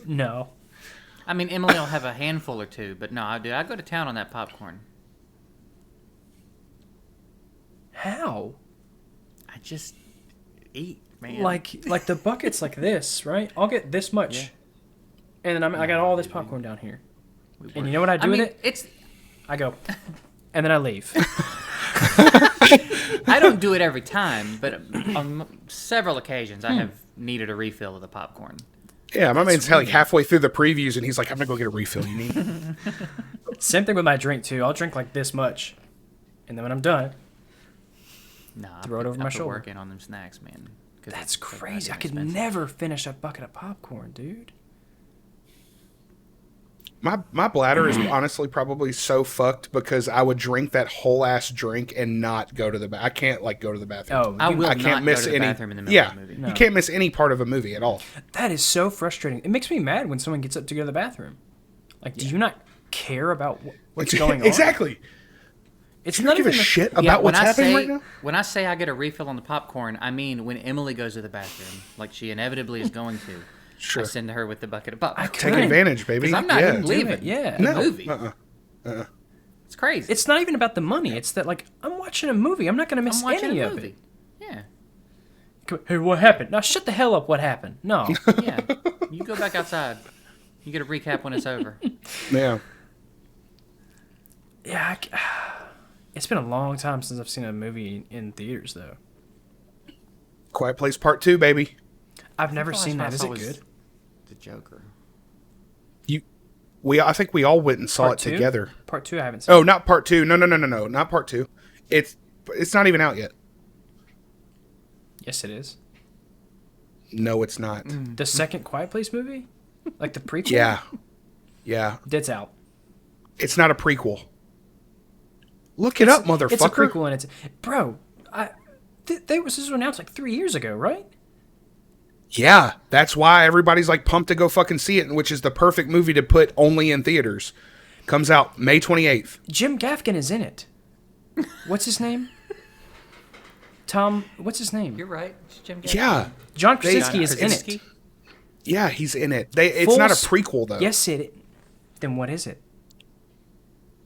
S3: No.
S1: I mean, Emily will have a handful or two, but no, I do. I go to town on that popcorn.
S3: How?
S1: I just eat, man.
S3: Like the bucket's like this, right? I'll get this much.
S1: Yeah.
S3: And then I got all this popcorn down here. And you know what I do with it?
S1: It's.
S3: I go, and then I leave.
S1: I don't do it every time, but on several occasions I have needed a refill of the popcorn.
S2: Yeah, my man's like halfway through the previews, and he's like, I'm going to go get a refill. You need?
S3: Same thing with my drink, too. I'll drink like this much. And then when I'm done,
S1: Nah,
S3: throw it over my shoulder.
S1: Working on them snacks, man.
S3: That's crazy. I could never finish a bucket of popcorn, dude.
S2: My bladder is honestly probably so fucked because I would drink that whole ass drink and not go to the bathroom. I can't like go to the bathroom.
S1: I will
S2: I can't
S1: not
S2: miss
S1: go to the
S2: any.
S1: bathroom in the middle of the movie.
S2: You can't miss any part of a movie at all.
S3: That is so frustrating. It makes me mad when someone gets up to go to the bathroom. Like, do you not care about what's going on?
S2: Exactly.
S3: It's
S2: Do you
S3: not
S2: give a
S3: even
S2: shit about what's happening right now?
S1: When I say I get a refill on the popcorn, I mean when Emily goes to the bathroom, like she inevitably is going to.
S2: Sure.
S1: I send her with the bucket of popcorn.
S2: Take advantage, baby.
S1: Because I'm not leaving.
S3: Yeah.
S1: The movie. It's crazy.
S3: It's not even about the money. It's that, like, I'm watching a movie. I'm not going to miss any of it.
S1: Yeah.
S3: Hey, what happened? Now shut the hell up. What happened? No.
S1: Yeah. You go back outside. You get a recap when it's over.
S2: Yeah.
S3: Yeah. It's been a long time since I've seen a movie in theaters, though.
S2: Quiet Place Part 2, baby.
S3: I've never seen that. Is it good?
S1: The Joker.
S2: I think we all went and saw
S3: Part
S2: it
S3: two?
S2: together.
S3: Part 2 I haven't seen.
S2: Oh, not Part 2. No, not Part 2. It's not even out yet.
S3: Yes, it is.
S2: No, it's not.
S3: The second Quiet Place movie? Like the prequel?
S2: Yeah.
S3: It's out.
S2: It's not a prequel. Look it up, motherfucker.
S3: It's a prequel and it's... Bro, this was announced like 3 years ago, right?
S2: Yeah, that's why everybody's like pumped to go fucking see it, which is the perfect movie to put only in theaters. Comes out May 28th.
S3: Jim Gaffigan is in it. What's his name? Tom, what's his name?
S1: You're right. It's Jim Gaffigan.
S2: Yeah.
S3: John Krasinski is in it.
S2: Yeah, he's in it. It's not a prequel, though.
S3: Yes, then what is it?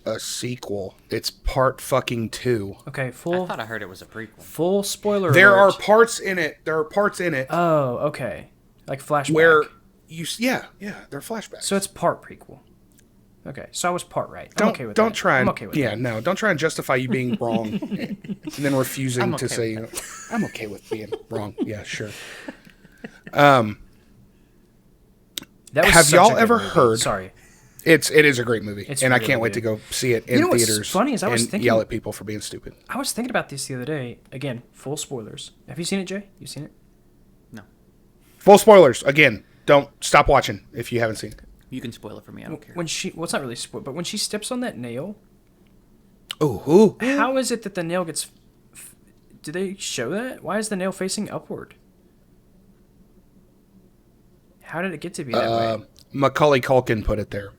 S2: A sequel. It's part fucking 2.
S3: Okay,
S1: I thought I heard it was a prequel.
S3: full spoiler
S2: There
S3: alert.
S2: are parts in it.
S3: Oh, okay. Like flashback.
S2: Where they're flashbacks.
S3: So it's part prequel. Okay, so I was part right. I'm
S2: Don't
S3: okay with
S2: don't
S3: that.
S2: try and
S3: I'm okay with that.
S2: no, don't try and justify you being wrong and then refusing
S1: I'm
S2: to
S1: okay
S2: say
S1: with
S2: I'm okay with being wrong. Yeah, sure.
S3: That was
S2: Have
S3: such a
S2: y'all
S3: good
S2: ever
S3: movie.
S2: heard-
S3: Sorry.
S2: It is a great movie,
S3: It's
S2: and I
S3: really
S2: can't wait to
S3: good.
S2: go see it in
S3: know what's
S2: theaters
S3: funny is I was
S2: and
S3: thinking-
S2: yell at people for being stupid.
S3: I was thinking about this the other day. Again, full spoilers. Have you seen it, Jay? You seen it?
S1: No.
S2: Full spoilers. Again, don't stop watching if you haven't seen it.
S1: You can spoil it for me. I don't care.
S3: When she, well, it's not really spoil, but when she steps on that nail,
S2: Ooh.
S3: how is it that the nail gets? Do they show that? Why is the nail facing upward? How did it get to be that way?
S2: Macaulay Culkin put it there.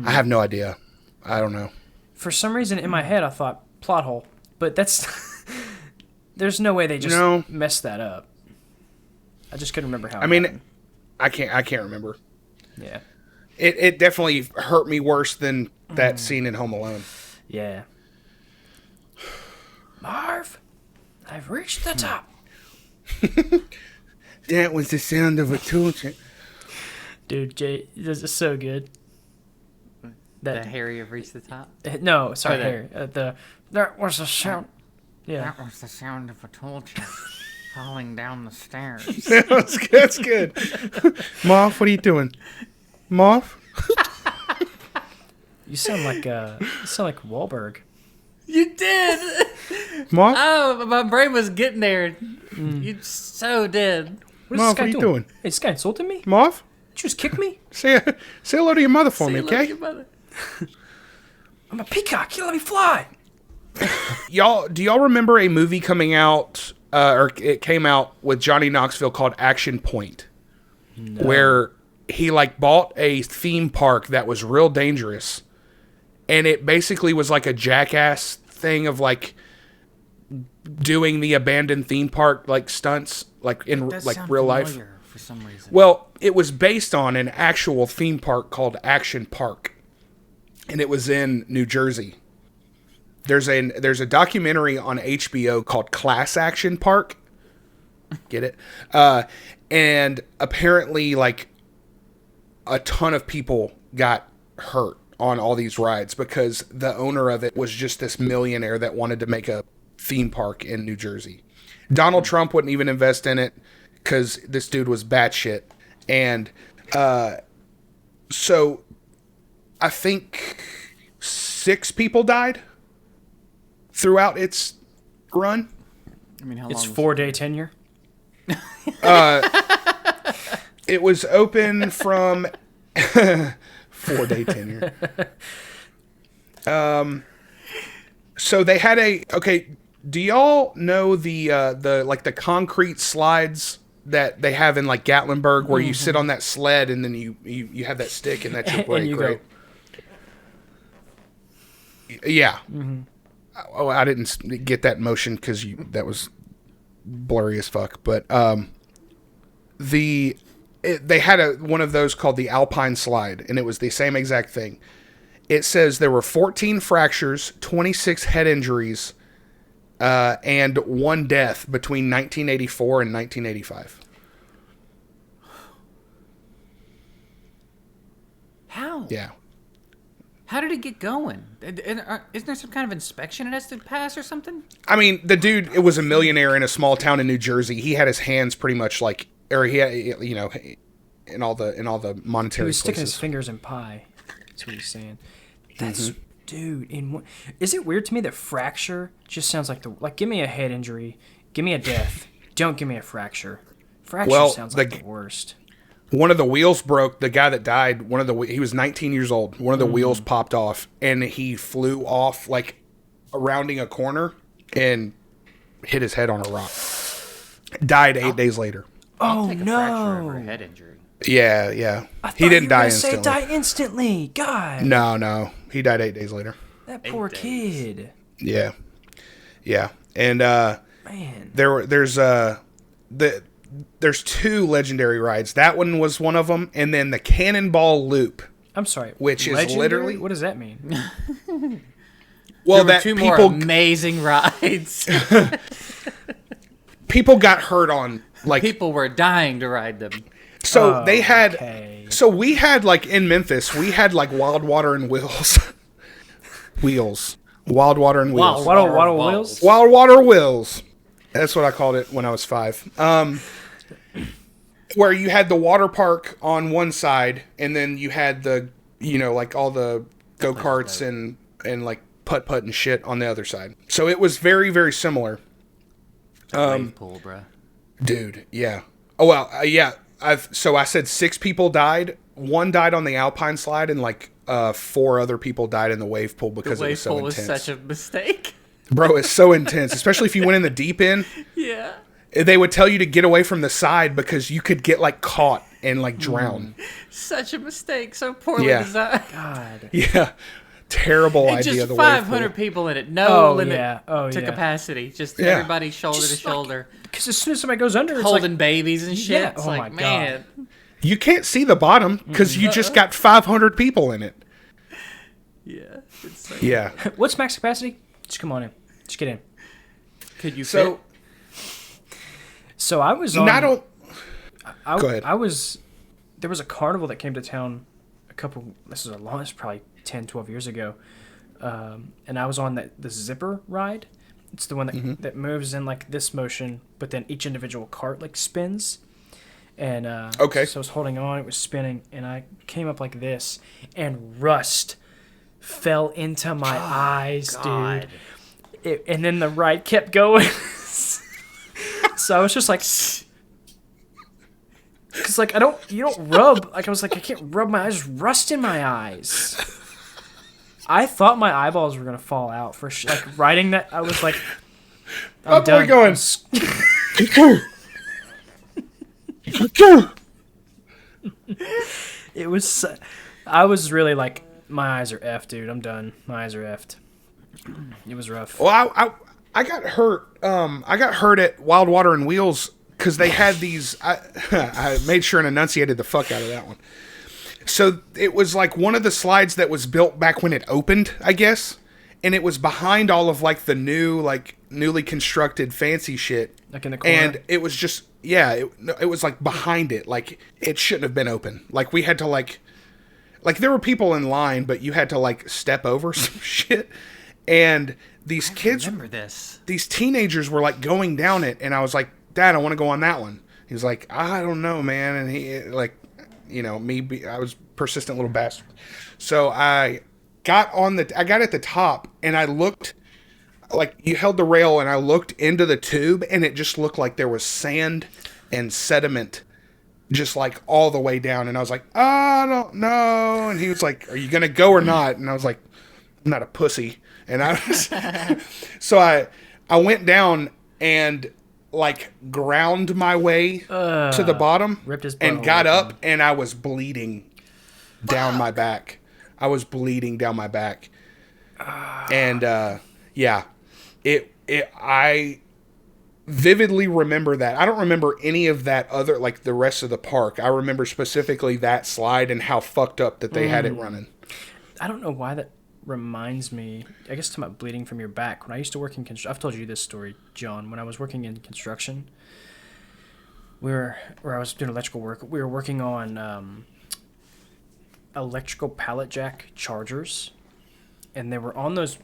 S2: I have no idea. I don't know.
S3: For some reason, in my head, I thought plot hole, but that's there's no way they just
S2: No.
S3: messed that up. I just couldn't remember how.
S2: I mean, I can't remember.
S3: yeah,
S2: It definitely hurt me worse than that scene in Home Alone.
S3: yeah. Marv, I've reached the top.
S2: That was the sound of a tool chip.
S3: Dude, Jay, this is so good.
S1: The Harry have reached the top.
S3: No, sorry,
S1: Oh, that-
S3: Harry. That was a sound. Yeah.
S1: That was the sound of a tool chip falling down the stairs.
S2: That's good. Moth, what are you doing? Moth?
S3: You sound like Wahlberg.
S1: You did.
S2: Moth?
S1: Oh, my brain was getting there. You so did.
S3: What is
S2: Moth,
S3: this guy
S2: what are you
S3: doing?
S2: doing?
S3: Hey, this guy insulting me?
S2: Moth?
S3: Did you just kick me?
S2: Say hello to your mother for me,
S1: Say hello to
S2: okay?
S1: your mother.
S3: I'm a peacock. You let me fly.
S2: Do y'all remember a movie coming out, or it came out with Johnny Knoxville called Action Point? No. Where he like bought a theme park that was real dangerous, and it basically was like a Jackass thing of like doing the abandoned theme park like stunts like in
S1: Does
S2: like
S1: sound
S2: real life.
S1: familiar for some reason.
S2: Well, it was based on an actual theme park called Action Park, and it was in New Jersey. There's a documentary on HBO called Class Action Park. Get it? And apparently, like, a ton of people got hurt on all these rides because the owner of it was just this millionaire that wanted to make a theme park in New Jersey. Donald Trump wouldn't even invest in it because this dude was batshit. And so I think 6 people died throughout its run.
S1: I mean, how
S3: It's
S1: long?
S3: 4-day tenure.
S2: It was open from 4-day tenure. So they had do y'all know the like the concrete slides that they have in like Gatlinburg where you sit on that sled and then you have that stick and that's your brake,
S3: And you
S2: right? Yeah. Oh, I didn't get that motion because that was blurry as fuck. But they had one of those called the Alpine Slide, and it was the same exact thing. It says there were 14 fractures, 26 head injuries, and 1 death between 1984 and 1985.
S1: How?
S2: Yeah.
S1: How did it get going? Isn't there some kind of inspection it has to pass or something?
S2: I mean, the dude, it was a millionaire in a small town in New Jersey. He had his hands pretty much like, or he had, you know, in all the monetary
S3: He was sticking his
S2: places.
S3: fingers in pie. That's what he's saying. That's dude. Is it weird to me that fracture just sounds like give me a head injury, give me a death. Don't give me a fracture. Fracture sounds like the worst.
S2: One of the wheels broke. The guy that died, he was 19 years old. One of the wheels popped off, and he flew off like rounding a corner and hit his head on a rock. Died 8 days later.
S1: I'll take a fracture over a head injury.
S2: Yeah.
S3: I thought
S2: He didn't
S3: you were
S2: die
S3: gonna
S2: instantly.
S3: say die instantly. God.
S2: No. He died 8 days later.
S3: That poor
S1: 8 days.
S3: kid.
S2: Yeah. And
S3: Man.
S2: there's 2 legendary rides. That one was one of them, and then the Cannonball Loop.
S3: I'm sorry.
S2: Which is
S3: legendary?
S2: literally-
S3: What does that mean?
S2: Well,
S1: There were
S2: that
S1: 2 more
S2: people
S1: amazing rides.
S2: people got hurt on like
S1: People were dying to ride them.
S2: so they had
S3: Okay.
S2: So we had like in Memphis, we had like Wild Water and Wheels. Wheels. Wild Water and Wheels.
S3: Waddle Wheels?
S2: Wild Water Wheels. That's what I called it when I was 5. Where you had the water park on one side, and then you had the, like all the go-karts and like putt-putt and shit on the other side. So it was very, very similar.
S1: Wave pool, bro.
S2: Dude, yeah. Oh, well, yeah. So I said 6 people died. 1 died on the Alpine slide, and like 4 other people died in the wave pool because it was so intense.
S1: The wave pool was such a mistake.
S2: Bro, it's so intense, especially if you went in the deep end.
S1: Yeah.
S2: They would tell you to get away from the side because you could get like caught and like drown.
S1: Such a mistake. So poorly designed.
S3: God.
S2: Yeah. Terrible
S1: And
S2: idea.
S1: just
S2: The
S1: 500
S2: wave pool.
S1: people in it. No limit
S3: to
S1: capacity. Just everybody shoulder to shoulder.
S3: Because as soon as somebody goes under, it's
S1: holding
S3: like,
S1: babies and shit.
S3: Yeah.
S1: It's
S3: Oh
S1: like,
S3: my
S1: man.
S3: God.
S2: You can't see the bottom because you just got 500 people in it.
S1: Yeah. It's so
S2: Yeah.
S3: What's max capacity? Just come on in. Just get in.
S1: Could you
S2: So,
S1: fit?
S3: So I was on...
S2: go ahead.
S3: There was a carnival that came to town this is probably 10, 12 years ago. And I was on the zipper ride. It's the one that moves in like this motion, but then each individual cart like spins. And so I was holding on, it was spinning, and I came up like this, and rust fell into my eyes,
S1: God.
S3: dude. And then the ride kept going. So I was just like, because like you don't rub, like I was like, I can't rub my eyes, there's rust in my eyes. I thought my eyeballs were gonna fall out for like riding that. I was like, I'm done.
S2: Going.
S3: It was, I was really like, my eyes are effed, dude. I'm done. My eyes are effed. It was rough.
S2: Well, I got hurt. I got hurt at Wild Water and Wheels because they had these. I made sure and enunciated the fuck out of that one. So it was like one of the slides that was built back when it opened, I guess, and it was behind all of like the newly constructed fancy shit.
S3: Like in the corner.
S2: And it was just it was like behind it, like it shouldn't have been open. Like we had to like there were people in line, but you had to like step over some shit. And these kids,
S1: remember this.
S2: These teenagers were like going down it, and I was like, Dad, I want to go on that one. He's like, I don't know, man. And he like, I was persistent little bastard. So I got at the top, and I looked, like you held the rail, and I looked into the tube, and it just looked like there was sand and sediment just like all the way down. And I was like, I don't know. And he was like, are you going to go or not? And I was like, I'm not a pussy. And I was, so I went down and like ground my way to the bottom and got up, and I was bleeding down my back. And I vividly remember that. I don't remember any of that other, like the rest of the park. I remember specifically that slide and how fucked up that they had it running.
S3: I don't know why that reminds me, I guess, to my bleeding from your back. When I used to work in construction, I've told you this story, John. When I was working in construction, where I was doing electrical work, we were working on electrical pallet jack chargers, and they were on those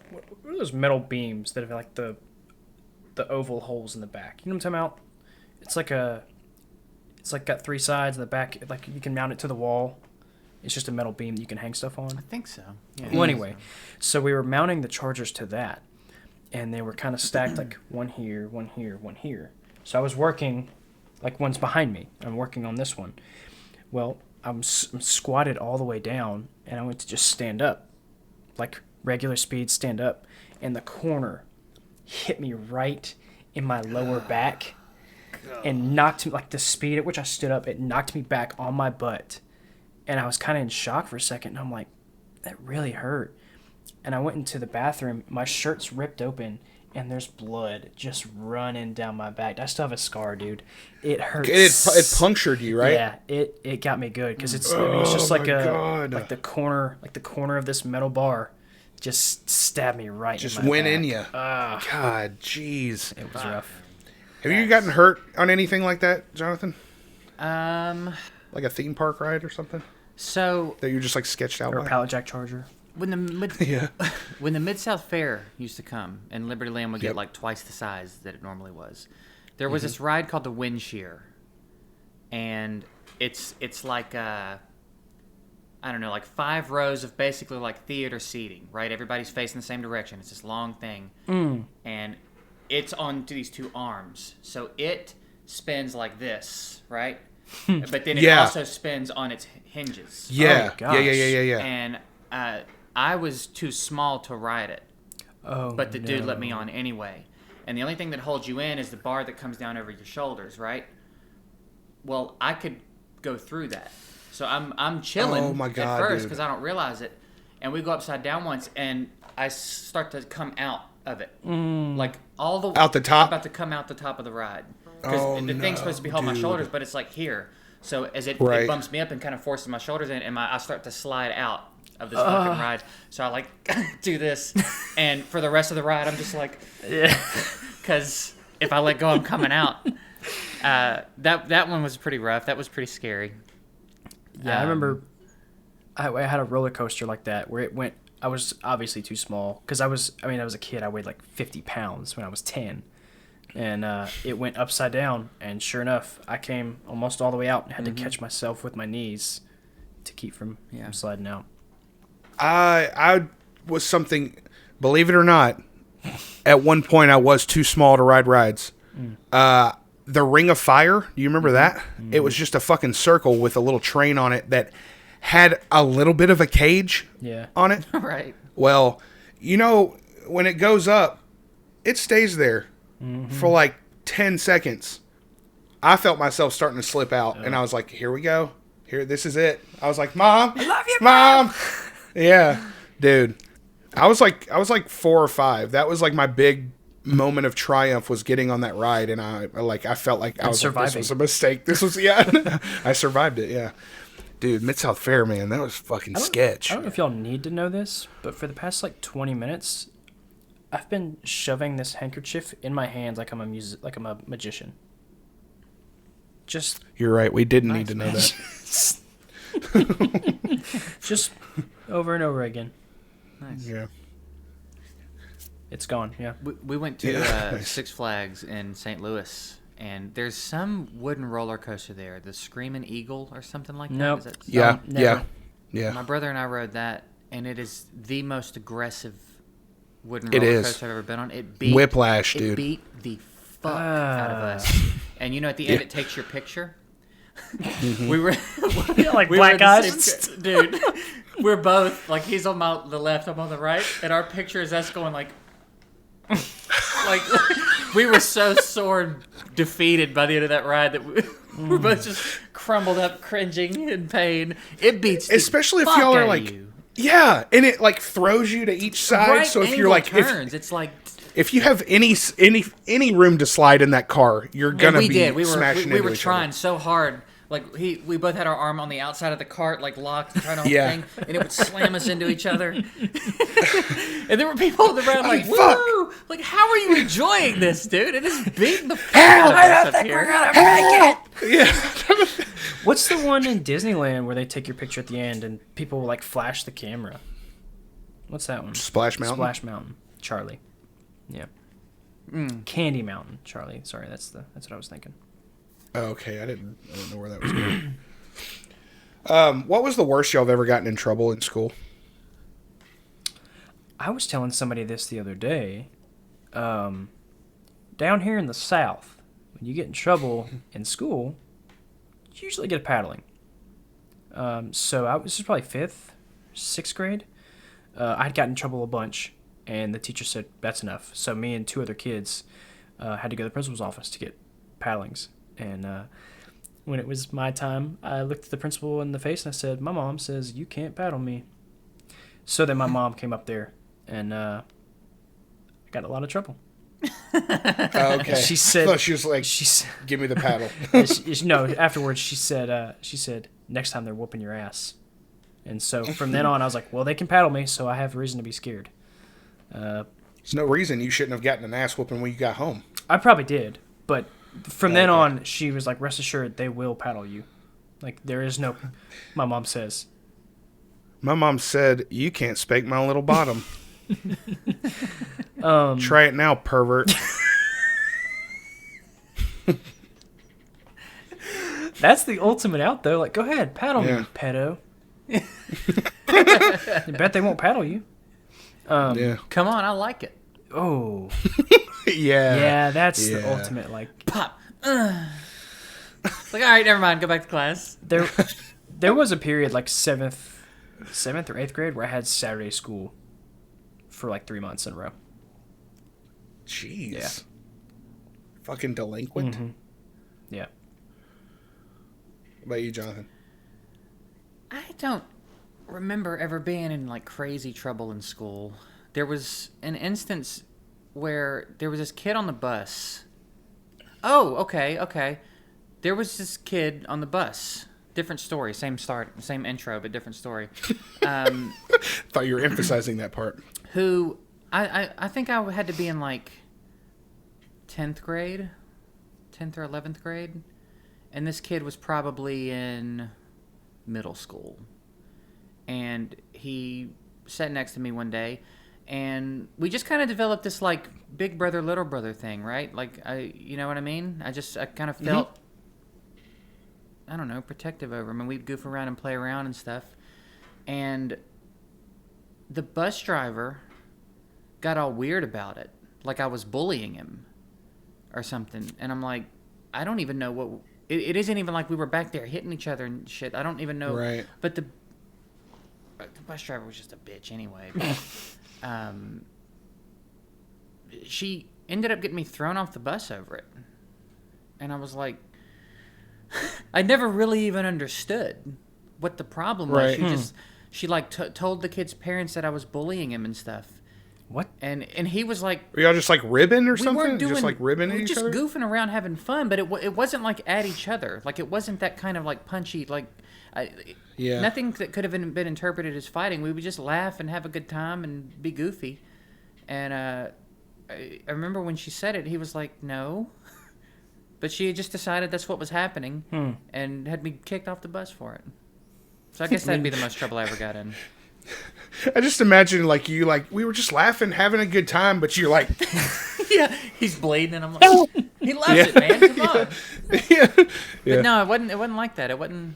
S3: metal beams that have like the oval holes in the back. You know what I'm talking about? It's like got 3 sides in the back. Like you can mount it to the wall. It's just a metal beam that you can hang stuff on.
S1: I think so. Yeah.
S3: Well, anyway, so we were mounting the chargers to that, and they were kind of stacked like one here, one here, one here. So I was working, like one's behind me. I'm working on this one. Well, I'm squatted all the way down, and I went to just stand up, like regular speed, stand up, and the corner hit me right in my lower back and knocked me, like the speed at which I stood up, it knocked me back on my butt. And I was kind of in shock for a second. And I'm like, that really hurt. And I went into the bathroom. My shirt's ripped open, and there's blood just running down my back. I still have a scar, dude. It hurts.
S2: It punctured you, right?
S3: Yeah, it got me good because it's just like the corner of this metal bar just stabbed me right.
S2: Just
S3: in my
S2: went
S3: back.
S2: in you. God, jeez.
S3: It was rough.
S2: Have you gotten hurt on anything like that, Jonathan?
S1: Um,
S2: Like a theme park ride or something?
S1: So
S2: that you just like sketched out
S3: Or a
S2: by?
S3: pallet jack charger.
S1: when the
S2: Yeah.
S1: when the Mid-South Fair used to come and Liberty Land would get
S2: Yep.
S1: like twice the size that it normally was, there was this ride called the Wind Shear, and it's like I don't know, like 5 rows of basically like theater seating, right? Everybody's facing the same direction. It's this long thing, and it's on these 2 arms, so it spins like this, right? But then it
S2: Yeah.
S1: also spins on its hinges.
S2: Yeah.
S3: Oh, gosh.
S2: Yeah.
S1: And I was too small to ride it,
S3: Oh,
S1: but the dude let me on anyway. And the only thing that holds you in is the bar that comes down over your shoulders, right? Well, I could go through that, so I'm chilling
S2: Oh my God,
S1: at first
S2: dude.
S1: because I don't realize it. And we go upside down once, and I start to come out of it, like all the
S2: Out the top?
S1: I'm about to come out the top of the ride because
S2: Oh,
S1: the thing's supposed to be holding my
S2: dude.
S1: shoulders, but it's like here. So as it
S2: Right.
S1: bumps me up and kind of forces my shoulders in, and I start to slide out of this fucking ride. So I like do this, and for the rest of the ride, I'm just like,
S3: Yeah.
S1: because if I let go, I'm coming out. That one was pretty rough. That was pretty scary.
S3: Yeah, I remember I had a roller coaster like that where it went. I was obviously too small because I was a kid. I weighed like 50 pounds when I was 10. And it went upside down. And sure enough, I came almost all the way out and had to catch myself with my knees to keep from sliding out.
S2: I was something, believe it or not, at one point I was too small to ride rides. The Ring of Fire, do you remember that? It was just a fucking circle with a little train on it that had a little bit of a cage on it.
S1: Right.
S2: Well, you know, when it goes up, it stays there for like 10 seconds. I felt myself starting to slip out, and I was like, here we go. Here, this is it. I was like, Mom. I love you, Mom. Yeah, dude. I was like 4 or 5. That was like my big moment of triumph, was getting on that ride, and I felt like I was like, this was a mistake. This was I survived it. Yeah, dude. Mid-South Fair, man, that was fucking sketch.
S3: I don't know if y'all need to know this, but for the past like 20 minutes, I've been shoving this handkerchief in my hands like I'm a magician. Just
S2: You're right. We didn't need to know that.
S3: just over and over again.
S1: Nice.
S2: Yeah.
S3: It's gone. Yeah.
S1: We went to
S2: Nice.
S1: Six Flags in St. Louis, and there's some wooden roller coaster there, the Screaming Eagle or something like that.
S3: Nope.
S1: Is that
S2: Yeah.
S3: never.
S2: Yeah.
S1: My brother and I rode that, and it is the most aggressive wooden
S2: It
S1: roller
S2: is.
S1: coaster I've ever been on. It beat
S2: Whiplash,
S1: it
S2: dude.
S1: beat the fuck out of us. And you know, at the end, it takes your picture. We were
S3: Like
S1: we
S3: black
S1: were the
S3: eyes.
S1: same- dude. We're both like, he's on the left, I'm on the right, and our picture is us going like we were so sore and defeated by the end of that ride that we were both just crumbled up, cringing in pain. It beats the
S2: Especially if
S1: fuck
S2: y'all are
S1: out of
S2: like,
S1: you.
S2: yeah, and it like throws you to each side.
S1: Right
S2: So if you're
S1: angle
S2: like,
S1: turns, it's like
S2: if you have any room to slide in that car, you're
S1: and
S2: gonna
S1: we
S2: be
S1: did. We
S2: smashing
S1: were
S2: into each
S1: trying
S2: other.
S1: so hard. Like we both had our arm on the outside of the cart, like locked, trying to hold
S2: Yeah.
S1: the thing, and it would slam us into each other. And there were people on the ground like,
S2: mean, fuck.
S1: "Woo! Like, how are you enjoying this, dude? It is beating the fuck out of us up here."
S2: Yeah.
S3: What's the one in Disneyland where they take your picture at the end and people like flash the camera? What's that one?
S2: Splash Mountain?
S3: Splash Mountain. Charlie. Yeah. Candy Mountain. Charlie. Sorry, that's what I was thinking.
S2: Oh, okay, I didn't know where that was going. What was the worst y'all have ever gotten in trouble in school?
S3: I was telling somebody this the other day. Down here in the South, when you get in trouble in school, you usually get a paddling. So this was probably 5th, 6th grade. I'd gotten in trouble a bunch, and the teacher said, that's enough. So me and 2 other kids had to go to the principal's office to get paddlings. And when it was my time, I looked at the principal in the face and I said, my mom says you can't paddle me. So then my mom came up there, and I got in a lot of trouble.
S2: Oh, okay.
S3: She said,
S2: I thought she was like, give me the paddle.
S3: no, afterwards she said, next time they're whooping your ass. And so from then on, I was like, well, they can paddle me, so I have reason to be scared.
S2: There's no reason you shouldn't have gotten an ass whooping when you got home.
S3: I probably did, but from then on, she was like, rest assured, they will paddle you. Like, there is no... My mom says.
S2: My mom said, "You can't spank my little bottom." Try it now, pervert.
S3: That's the ultimate out, though. Like, go ahead, paddle me, pedo. You bet they won't paddle you.
S2: Yeah.
S1: Come on, I like it.
S3: Oh.
S2: Yeah.
S3: Yeah, that's the ultimate, like...
S1: Pop. It's like, all right, never mind. Go back to class.
S3: There was a period, like, 7th or 8th grade, where I had Saturday school for, like, 3 months in a row.
S2: Jeez.
S3: Yeah.
S2: Fucking delinquent.
S3: Mm-hmm. Yeah.
S2: What about you, Jonathan?
S1: I don't remember ever being in like crazy trouble in school. There was an instance where there was this kid on the bus. Oh, okay. There was this kid on the bus. Different story, same intro, but different story.
S2: Thought you were emphasizing that part.
S1: Who I think I had to be in like 10th grade, 10th or 11th grade, and this kid was probably in middle school. And he sat next to me one day, and we just kind of developed this like big brother little brother thing, right? Like you know what I mean? I kind of felt I don't know, protective over him, and we'd goof around and play around and stuff. And the bus driver got all weird about it, like I was bullying him or something. And I'm like, I don't even know what it isn't even like we were back there hitting each other and shit. I don't even know.
S2: Right.
S1: But the bus driver was just a bitch anyway. She ended up getting me thrown off the bus over it. And I was like, I never really even understood what the problem was.
S2: Right.
S1: She like told the kid's parents that I was bullying him and stuff.
S3: What?
S1: And he was like,
S2: were y'all just like ribbing or
S1: we
S2: something?
S1: weren't doing,
S2: just like ribbing
S1: we were
S2: at each
S1: just
S2: other?
S1: goofing around having fun, but it wasn't like at each other. Like it wasn't that kind of like punchy, like nothing that could have been interpreted as fighting. We would just laugh and have a good time and be goofy. And I remember when she said it, he was like, no. But she had just decided that's what was happening and had me kicked off the bus for it. So I guess that'd be the most trouble I ever got in.
S2: I just imagine like you like we were just laughing, having a good time, but you're like,
S1: yeah, he's bleeding, and I'm like, he loves it, man. Come on. But no, it wasn't like that. It wasn't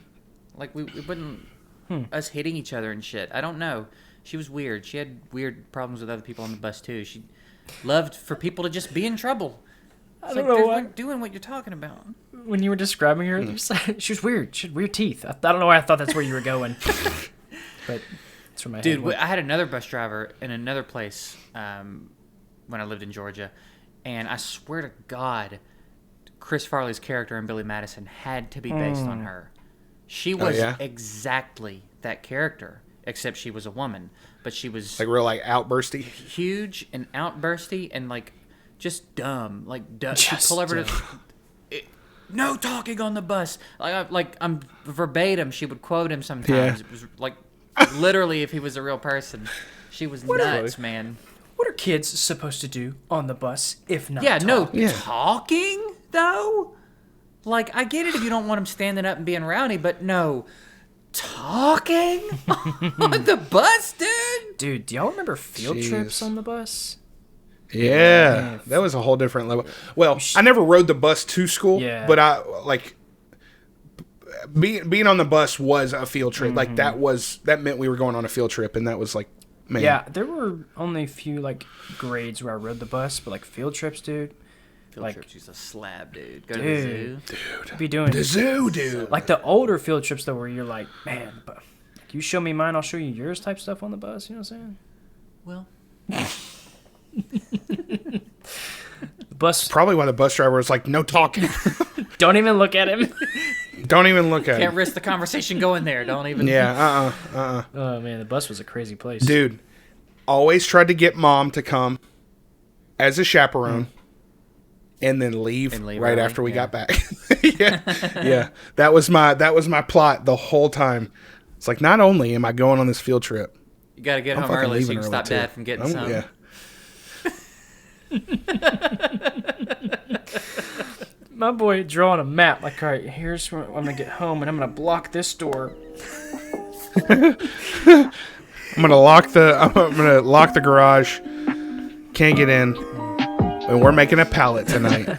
S1: like it wasn't us hitting each other and shit. I don't know. She was weird. She had weird problems with other people on the bus too. She loved for people to just be in trouble.
S3: I don't know why.
S1: They're doing what you're talking about.
S3: When you were describing her, she was weird. She had weird teeth. I don't know why I thought that's where you were going. But it's from my
S1: Dude,
S3: head.
S1: I had another bus driver in another place when I lived in Georgia, and I swear to God, Chris Farley's character in Billy Madison had to be based on her. She was exactly that character, except she was a woman. But she was
S2: like real like outbursty,
S1: huge and outbursty, and like just dumb. Like dumb. She'd pull over to. No talking on the bus. I'm verbatim. She would quote him sometimes. It was like literally if he was a real person. She was nuts, man.
S3: What are kids supposed to do on the bus if not
S1: talking though? Like I get it if you don't want them standing up and being rowdy, but no talking on the bus, dude.
S3: Dude, do y'all remember field trips on the bus?
S2: Yeah, that was a whole different level. Well, I never rode the bus to school, but I like being on the bus was a field trip. Like that meant we were going on a field trip, and that was like, man.
S3: Yeah, there were only a few like grades where I rode the bus, but like field trips, dude.
S1: Field trips used to slab, dude. Go to the zoo,
S2: dude.
S3: Be doing
S2: the zoo, dude.
S3: Like the older field trips though, where you're like, man, but you show me mine, I'll show you yours type stuff on the bus. You know what I'm saying?
S1: Well.
S3: The bus
S2: probably why the bus driver was like, no talking.
S3: Don't even look at him.
S2: Don't even look at him.
S1: Can't risk the conversation going there. Don't even.
S2: Yeah,
S3: Oh man, the bus was a crazy place.
S2: Dude, always tried to get mom to come as a chaperone and then leave right
S1: early.
S2: After we got back. yeah. That was my plot the whole time. It's like, not only am I going on this field trip,
S1: you got to get home early so you can stop Dad from getting some.
S2: Yeah.
S3: My boy drawing a map. Like, all right, here's where I'm gonna get home, and I'm gonna block this door.
S2: I'm gonna lock the garage. Can't get in. And we're making a pallet tonight.